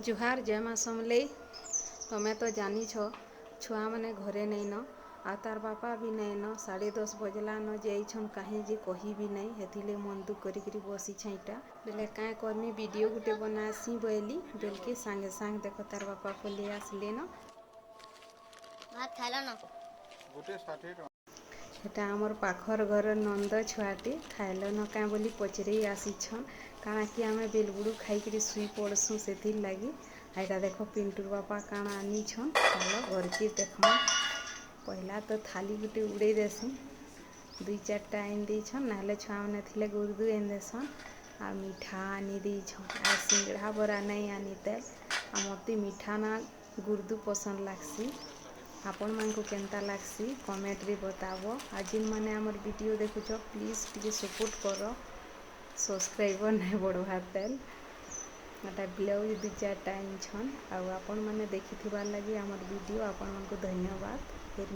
जुहार जय माँ समलेई। तुम्हें तो जानी छो छुआ मैंने घरे नहीं न आ तार बापा भी नहीं न 10:30 बजला न जाइछन कहीं जे कही भी नहीं हेथिले मन दुख करी बसी छईटा बेले काँ करमी वीडियो गुटे बनासी बोली बेल के सांगे सांग देखो तार बापा पले आसले न सेटा आमर पाखर घर नंद छुआटे खाइल न क्या बोली पचरे आसीछन काଣା कि आमे बेलबुड़ू खाई शुई पड़सू से लगी। एटा देख पिंटूर बापा काଣା आनीछन चलो घर के देखमा। पहला तो थाली गुटे उड़े देसूँ 2-4टा आन देछन ना छुआ मैंने थिले गुर्दू आन देसन आ मिठा आनी देछन आ सिंगड़ा बरा नहीं आनीते आ मते मिठा ना गुर्दू पसंद लागसी। आपण मान को केंता लागसी कमेंट रे बताबो। आ जिन माने हमर वीडियो देखुछ प्लीज टिके सपोर्ट करो सब्सक्राइबर नहीं बढ़वा तेल एटा ब्लाउज 2-4टा आनिछन आ आपण माने देखिथिबार लागि हमर वीडियो आपण मान को धन्यवाद।